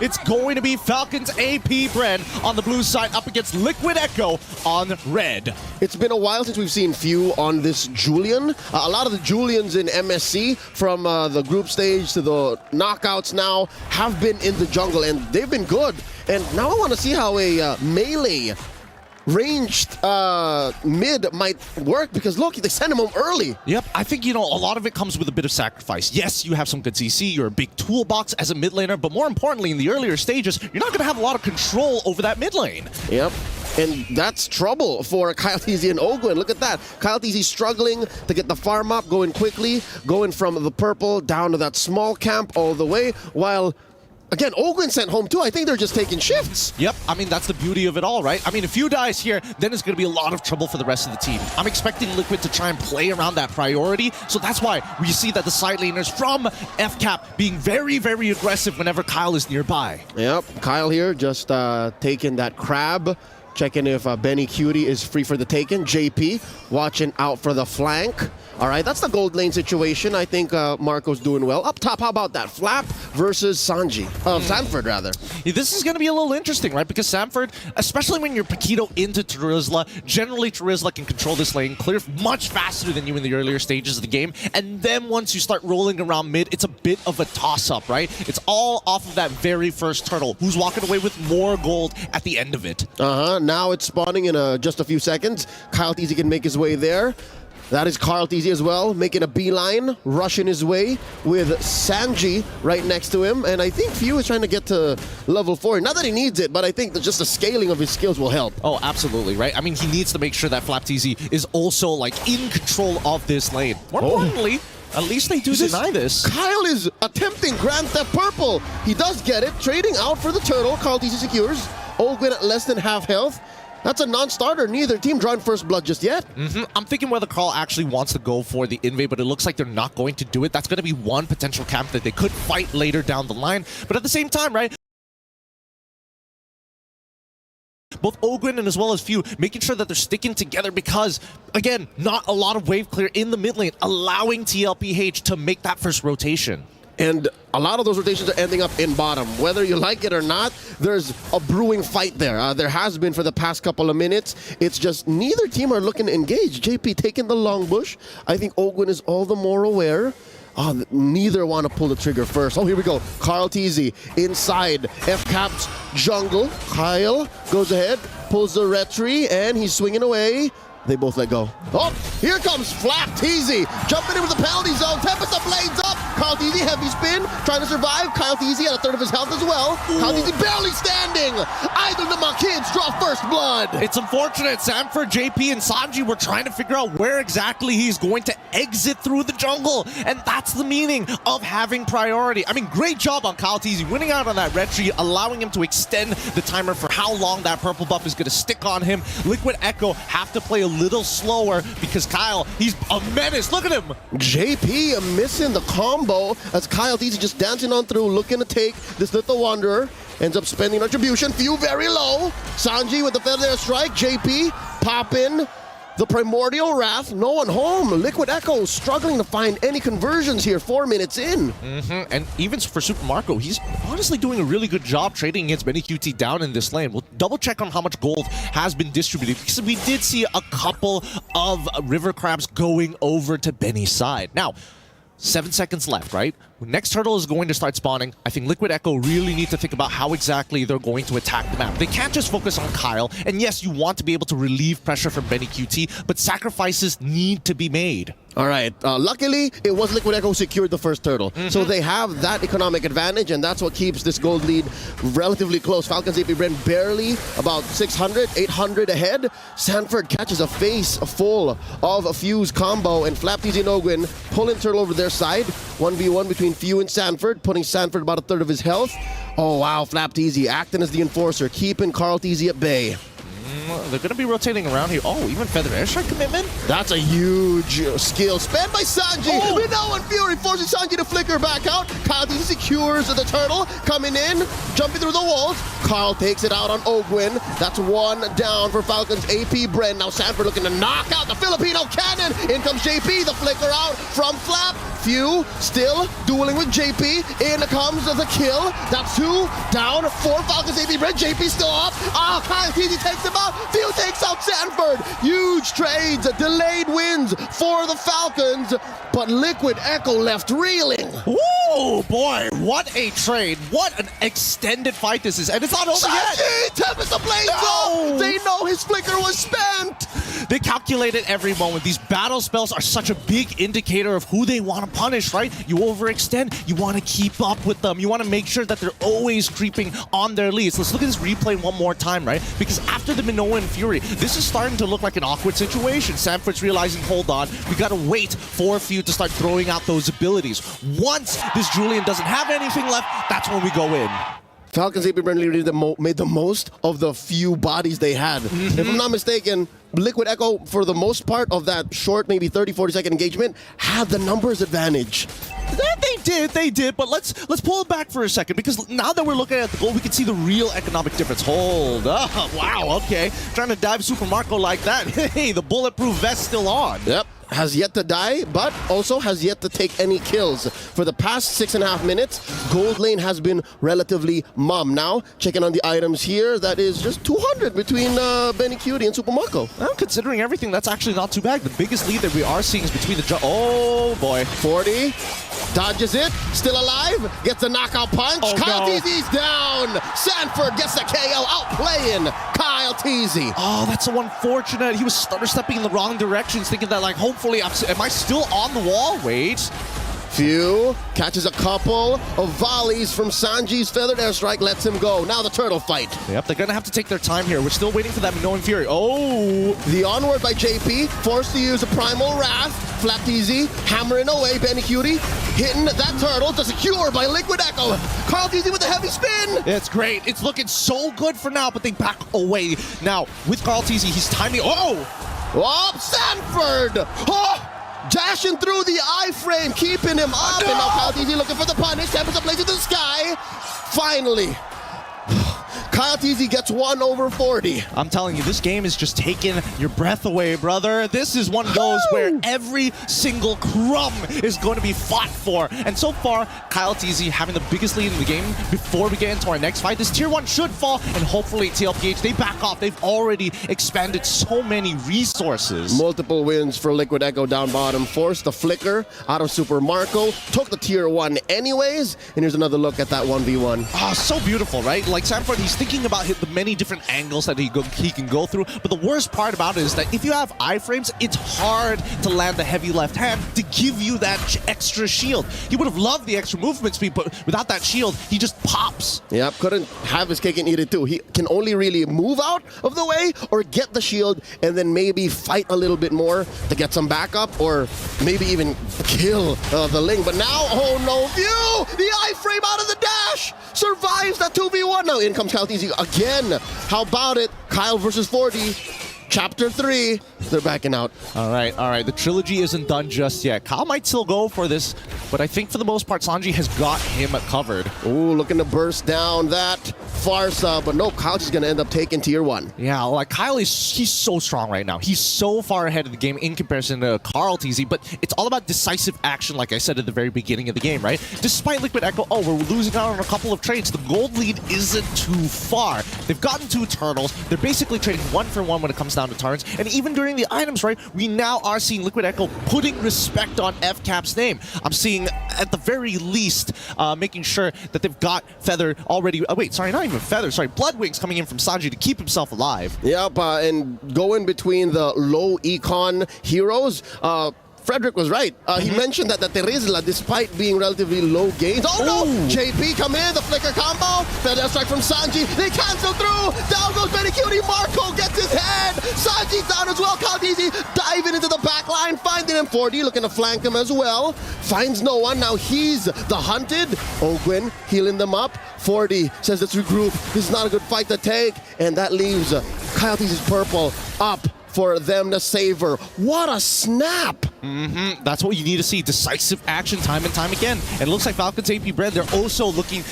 It's going to be Falcons Ap.Bren on the blue side up against Liquid Echo on red. It's been a while since we've seen few on this Julian. A lot of the Julians in MSC, from the group stage to the knockouts now, have been in the jungle, and they've been good. And now I want to see how a melee ranged mid might work, because look, they sent him home early. Yep, I think, a lot of it comes with a bit of sacrifice. Yes, you have some good CC, you're a big toolbox as a mid laner, but more importantly, in the earlier stages, you're not going to have a lot of control over that mid lane. Yep. And that's trouble for Kyle TZ and Ogwin. Look at that. Kyle TZ struggling to get the farm up, going quickly, going from the purple down to that small camp all the way, while again, Ogwin sent home too. I think they're just taking shifts. Yep, I mean, that's the beauty of it all, right? I mean, if you dies here, then it's going to be a lot of trouble for the rest of the team. I'm expecting Liquid to try and play around that priority, so that's why we see that the side laners from FCAP being very, very aggressive whenever Kyle is nearby. Yep, Kyle here just taking that crab, checking if Benny Cutie is free for the taken. JP watching out for the flank. All right, that's the gold lane situation. I think Marco's doing well. Up top, how about that? Flap versus Sanford, rather. Yeah, this is going to be a little interesting, right? Because Sanford, especially when you're Paquito into Terizla, generally Terizla can control this lane clear much faster than you in the earlier stages of the game. And then once you start rolling around mid, it's a bit of a toss-up, right? It's all off of that very first turtle, who's walking away with more gold at the end of it. Now it's spawning in just a few seconds. Kyle TZ can make his way there. That is Carl TZ as well, making a beeline, rushing his way with Sanji right next to him. And I think Few is trying to get to level 4. Not that he needs it, but I think that just the scaling of his skills will help. Oh, absolutely, right? I mean, he needs to make sure that Flap TZ is also, in control of this lane. More importantly, at least they do deny this. Kyle is attempting Grand Theft Purple. He does get it, trading out for the turtle. Carl TZ secures. Ogwin at less than half health. That's a non-starter. Neither team drawing first blood just yet. I'm thinking whether Carl actually wants to go for the invade, but it looks like they're not going to do it. That's going to be one potential camp that they could fight later down the line. But at the same time, right, both Ogwin and as well as Few making sure that they're sticking together, because, again, not a lot of wave clear in the mid lane, allowing TLPH to make that first rotation. And a lot of those rotations are ending up in bottom. Whether you like it or not, there's a brewing fight there. There has been for the past couple of minutes. It's just neither team are looking to engage. JP taking the long bush. I think Ogwin is all the more aware. Neither want to pull the trigger first. Oh, here we go. Carl TZ inside FCAP's jungle. Kyle goes ahead, pulls the retry, and he's swinging away. They both let go. Oh, here comes Flap TZ, jumping in with the penalty zone. Tempest the blades up. Kyle TZ heavy spin, trying to survive. Kyle TZ at a third of his health as well. Kyle TZ barely standing. Either of my kids draw first blood. It's unfortunate. Sanford, JP, and Sanji were trying to figure out where exactly he's going to exit through the jungle, and that's the meaning of having priority. I mean, great job on Kyle TZ winning out on that red tree, allowing him to extend the timer for how long that purple buff is going to stick on him. Liquid Echo have to play a little slower because Kyle, he's a menace. Look at him. JP missing the combo as Kyle TZ just dancing on through, looking to take this little wanderer. Ends up spending retribution. Few very low. Sanji with the feather strike. JP popping the primordial wrath. No one home. Liquid Echo struggling to find any conversions here 4 minutes in. And even for Super Marco, he's honestly doing a really good job trading against Benny QT down in this lane. We'll double check on how much gold has been distributed, because we did see a couple of river crabs going over to Benny's side. Now, 7 seconds left, right? Next turtle is going to start spawning. I think Liquid Echo really need to think about how exactly they're going to attack the map. They can't just focus on Kyle. And yes, you want to be able to relieve pressure from Benny QT, but sacrifices need to be made. All right. Luckily, it was Liquid Echo who secured the first turtle. So they have that economic advantage, and that's what keeps this gold lead relatively close. Falcons Ap.Bren barely about 600, 800 ahead. Sanford catches a face full of a Fuse combo, and Flap TZ and Ogwin pulling turtle over their side. 1v1 between Few and Sanford, putting Sanford about a third of his health. Oh, wow. Flap TZ acting as the enforcer, keeping Carl TZ at bay. They're going to be rotating around here. Oh, even Feather Airstrike commitment? That's a huge skill spent by Sanji. We know in Fury forces Sanji to flicker back out. Kyle TZ secures the turtle, coming in, jumping through the walls. Carl takes it out on Ogwin. That's one down for Falcons Ap.Bren. Now Sanford looking to knock out the Filipino cannon. In comes JP, the flicker out from Flap. Few still dueling with JP. In comes the kill. That's 2 down. 4 Falcons Ap.Bren. JP still up. Kyle TZ takes him out. Few takes out Sanford. Huge trades. Delayed wins for the Falcons. But Liquid Echo left reeling. Ooh, boy, what a trade. What an extended fight this is. And it's not over yet. Tempest Ablaze. No. They know his flicker was spent. They calculated every moment. These battle spells are such a big indicator of who they want to punish, right? You overextend, you want to keep up with them. You want to make sure that they're always creeping on their leads. Let's look at this replay one more time, right? Because after the Minoan Fury, this is starting to look like an awkward situation. Sanford's realizing, hold on, we got to wait for Few to start throwing out those abilities. Once this Julian doesn't have anything left, that's when we go in. Falcons Ap.Bren really made the most of the few bodies they had. If I'm not mistaken, Liquid Echo, for the most part of that short, maybe 30-40 second engagement, had the numbers advantage. They did, but let's pull it back for a second, because now that we're looking at the goal, we can see the real economic difference. Hold up, wow, okay. Trying to dive Super Marco like that. Hey, the bulletproof vest still on. Yep. Has yet to die, but also has yet to take any kills. For the past 6.5 minutes, Gold Lane has been relatively mum. Now, checking on the items here, that is just 200 between Benny Cutie and Super Marco. Well, considering everything, that's actually not too bad. The biggest lead that we are seeing is between the... Oh, boy. 40. Dodges it. Still alive. Gets a knockout punch. Oh, Kyle no. TZ's down. Sanford gets the KO. Outplaying Kyle TZ. Oh, that's so unfortunate. He was stutter stepping in the wrong directions, thinking that, like, hopefully, am I still on the wall? Wait. Few catches a couple of volleys from Sanji's feathered airstrike, lets him go. Now the turtle fight. Yep, they're gonna have to take their time here. We're still waiting for that Minoan Fury. Oh! The onward by JP, forced to use a primal wrath. Flat TZ, hammering away. Benny Cutie hitting that turtle to secure by Liquid Echo. Carl TZ with a heavy spin. It's great. It's looking so good for now, but they back away. Now, with Carl TZ, he's timing. Oh! Oh, Sanford! Oh! Dashing through the iframe, keeping him up. No! And now Kyle TZ looking for the punish. Tempest Ablaze to the sky. Finally, Kyle TZ gets 1 over 40. I'm telling you, this game is just taking your breath away, brother. This is one of those where every single crumb is going to be fought for. And so far, Kyle TZ having the biggest lead in the game. Before we get into our next fight, this tier 1 should fall, and hopefully TLPH, they back off. They've already expanded so many resources. Multiple wins for Liquid Echo down bottom. Forced the flicker out of Super Marco. Took the tier 1 anyways. And here's another look at that 1v1. Oh, so beautiful, right? Like Sanford, he's thinking about the many different angles that he can go through. But the worst part about it is that if you have iframes, it's hard to land the heavy left hand to give you that extra shield. He would have loved the extra movement speed, but without that shield, he just pops. Yep, couldn't have his cake and eat it too. He can only really move out of the way or get the shield and then maybe fight a little bit more to get some backup or maybe even kill the Ling. But now, oh no, View! The iframe out of the dash! Survives that 2v1. Now in comes Kyle TZ again. How about it? Kyle versus 40. Chapter 3, they're backing out. All right. The trilogy isn't done just yet. Kyle might still go for this, but I think for the most part, Sanji has got him covered. Ooh, looking to burst down that Farsa, but no, Kyle's just gonna end up taking tier 1. Yeah, like Kyle he's so strong right now. He's so far ahead of the game in comparison to Carl TZ, but it's all about decisive action, like I said at the very beginning of the game, right? Despite Liquid Echo, we're losing out on a couple of trades. The gold lead isn't too far. They've gotten 2 turtles. They're basically trading 1 for 1 when it comes down to turns, and even during the items, right, we now are seeing Liquid Echo putting respect on FCAP's name. I'm seeing, at the very least, making sure that they've got Feather already, wait, sorry, not even Feather, sorry, Blood Wings coming in from Sanji to keep himself alive. Yep, and going between the low econ heroes, Frederick was right. He mentioned that Terizla, despite being relatively low gains. Oh no! Ooh. JP come in, the flicker combo. Feather strike from Sanji. They cancel through. Down goes Benny Cutie. Marco gets his head. Sanji's down as well. Kaldizi diving into the back line, finding him. 40 looking to flank him as well. Finds no one. Now he's the hunted. Ogwin healing them up. 40 says let's regroup. This is not a good fight to take. And that leaves Kaldizi's purple up for them to savor. What a snap! That's what you need to see. Decisive action time and time again. And it looks like Falcons Ap.Bren, they're also looking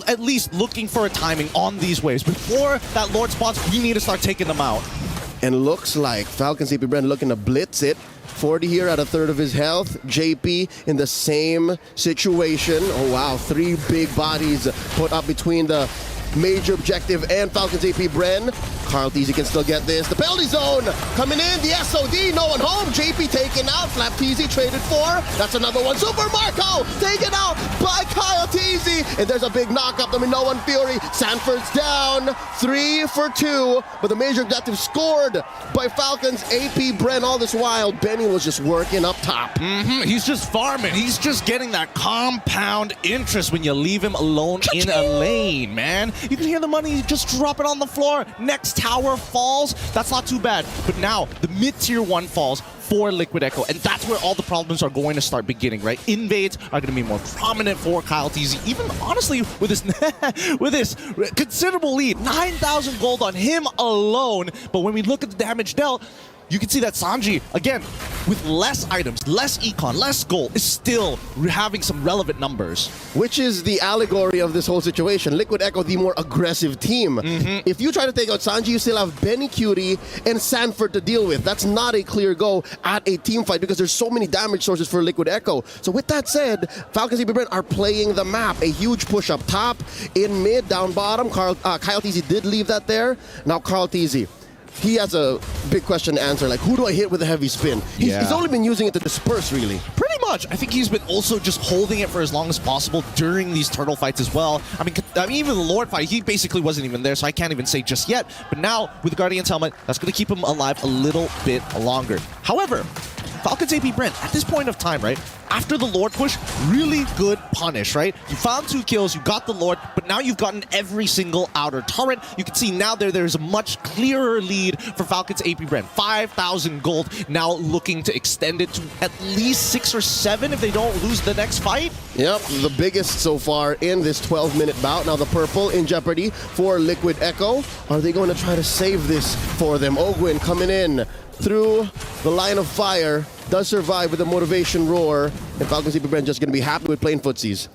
at least looking for a timing on these waves. Before that Lord spawns, we need to start taking them out. And looks like Falcons Ap.Bren looking to blitz it. 40 here at a third of his health. JP in the same situation. Oh wow, 3 big bodies put up between the major objective and Falcons Ap.Bren. Carl.Tz can still get this. The penalty zone coming in. The SOD, no one home. JP taken out. Flap.Tz traded for. That's another one. Super Marco taken out by Kyle.Tz. And there's a big knockup. I mean, no one Fury. Sanford's down. 3 for 2. But the major objective scored by Falcons Ap.Bren. All this while, Benny was just working up top. He's just farming. He's just getting that compound interest when you leave him alone in a lane, man. You can hear the money just drop it on the floor. Next tower falls. That's not too bad. But now the mid-tier 1 falls for Liquid Echo, and that's where all the problems are going to start beginning, right? Invades are going to be more prominent for Kyle.Tz, even honestly with this with this considerable lead. 9,000 gold on him alone. But when we look at the damage dealt, you can see that Sanji, again, with less items, less econ, less gold, is still having some relevant numbers. Which is the allegory of this whole situation. Liquid Echo, the more aggressive team. If you try to take out Sanji, you still have Benny Cutie and Sanford to deal with. That's not a clear go at a team fight because there's so many damage sources for Liquid Echo. So with that said, Falcons Ap.Bren are playing the map. A huge push up top, in mid, down bottom. Kyle.Tz did leave that there. Now Carl.Tz. He has a big question to answer, like, who do I hit with a heavy spin? He's only been using it to disperse, really. Pretty much. I think he's been also just holding it for as long as possible during these turtle fights as well. I mean even the Lord fight, he basically wasn't even there, so I can't even say just yet. But now, with the Guardian's helmet, that's going to keep him alive a little bit longer. However, Falcons Ap.Bren, at this point of time, right, after the Lord push, really good punish, right? You found 2 kills, you got the Lord, but now you've gotten every single outer turret. You can see now there's a much clearer lead for Falcons Ap.Bren. 5,000 gold, now looking to extend it to at least 6 or 7 if they don't lose the next fight. Yep, the biggest so far in this 12-minute bout. Now the purple in jeopardy for Liquid Echo. Are they going to try to save this for them? Ogwin coming in through the line of fire, does survive with a motivation roar, and Falcons Ap.Bren just going to be happy with playing footsies.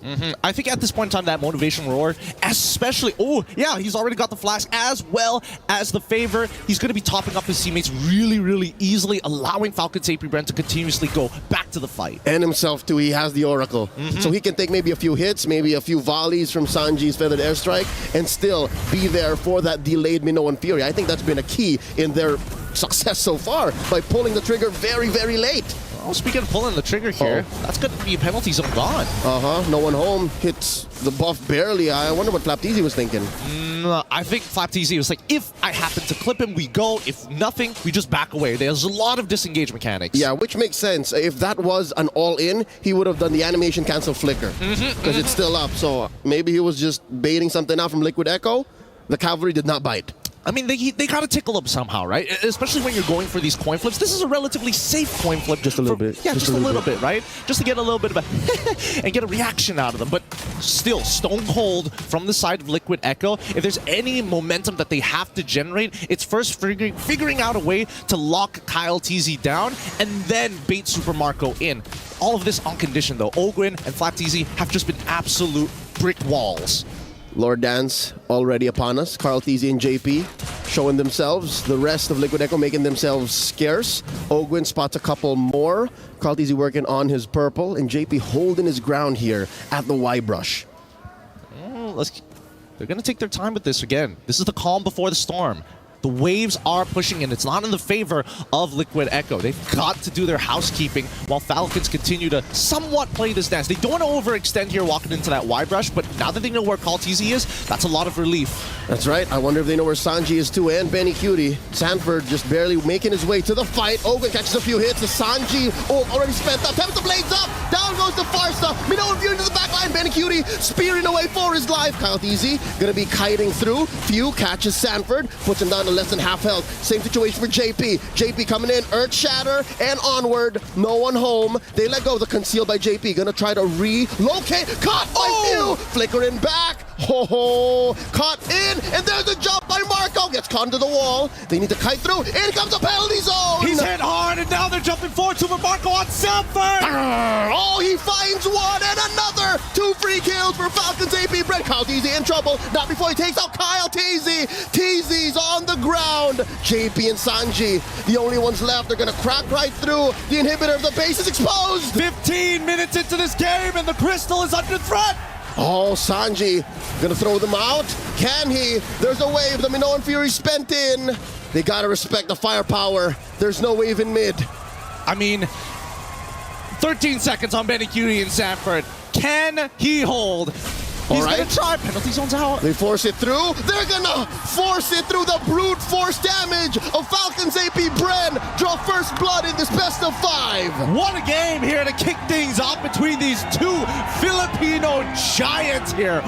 I think at this point in time, that motivation roar, especially, oh yeah, he's already got the flash as well as the favor. He's going to be topping up his teammates really, really easily, allowing Falcons Ap.Bren to continuously go back to the fight. And himself too, he has the Oracle. So he can take maybe a few hits, maybe a few volleys from Sanji's Feathered Airstrike, and still be there for that delayed Minoan Fury. I think that's been a key in their success so far, by pulling the trigger very, very late. Oh, speaking of pulling the trigger here, that's going to be a penalty zone gone. No one home, hits the buff barely. I wonder what Flap.Tz was thinking. I think Flap.Tz was like, if I happen to clip him, we go. If nothing, we just back away. There's a lot of disengage mechanics. Yeah, which makes sense. If that was an all-in, he would have done the animation cancel flicker, because it's still up. So maybe he was just baiting something out from Liquid Echo. The cavalry did not bite. I mean, they gotta tickle him somehow, right? Especially when you're going for these coin flips. This is a relatively safe coin flip. Just a little bit. Yeah, just a little bit, right? Just to get a little bit of a and get a reaction out of them. But still, stone cold from the side of Liquid Echo. If there's any momentum that they have to generate, it's first figuring out a way to lock Kyle.Tz down and then bait Super Marco in. All of this on condition, though. Ogwin and Flap.Tz have just been absolute brick walls. Lord Dance already upon us. Carl.Tz and JP showing themselves. The rest of Liquid Echo making themselves scarce. Ogwin spots a couple more. Carl.Tz working on his purple. And JP holding his ground here at the Y-brush. They're going to take their time with this again. This is the calm before the storm. The waves are pushing in. It's not in the favor of Liquid Echo. They've got to do their housekeeping while Falcons continue to somewhat play this dance. They don't want to overextend here walking into that Y-brush, but now that they know where Carl.Tz is, that's a lot of relief. That's right. I wonder if they know where Sanji is too, and Benny Cutie. Sanford just barely making his way to the fight. Ogwin catches a few hits. The Sanji already spent up. Taps the blades up. Down goes the Farsa. Minoan Fury into the back line. Benny Cutie spearing away for his life. Kyle.Tz gonna be kiting through. Few catches Sanford. Puts him down to less than half health. Same situation for JP. JP coming in. Earth Shatter and onward. No one home. They let go of the conceal by JP. Gonna try to relocate. Caught by Few. Flickering back. Oh, caught in, and there's a jump by Marco. Gets caught into the wall. They need to kite through. In comes a penalty zone. He's hit hard, and now they're jumping forward. Super Marco on Selford. Oh, he finds one and another. 2 free kills for Falcons Ap.Bren. Kyle Teasy in trouble. Not before he takes out Kyle Teasy. Teasy's on the ground. JP and Sanji, the only ones left. They're going to crack right through. The inhibitor of the base is exposed. 15 minutes into this game, and the Crystal is under threat. Oh, Sanji gonna throw them out. Can he? There's a wave. The Minoan Fury spent in. They gotta respect the firepower. There's no wave in mid. I mean, 13 seconds on Benny Cutie and Sanford. Can he hold? He's All right. gonna try. Penalty zone's out. They force it through. They're gonna force it through. The brute force damage of Falcons Ap.Bren. Draw first blood in this best of 5. What a game here to kick things off between these two Filipino giants here.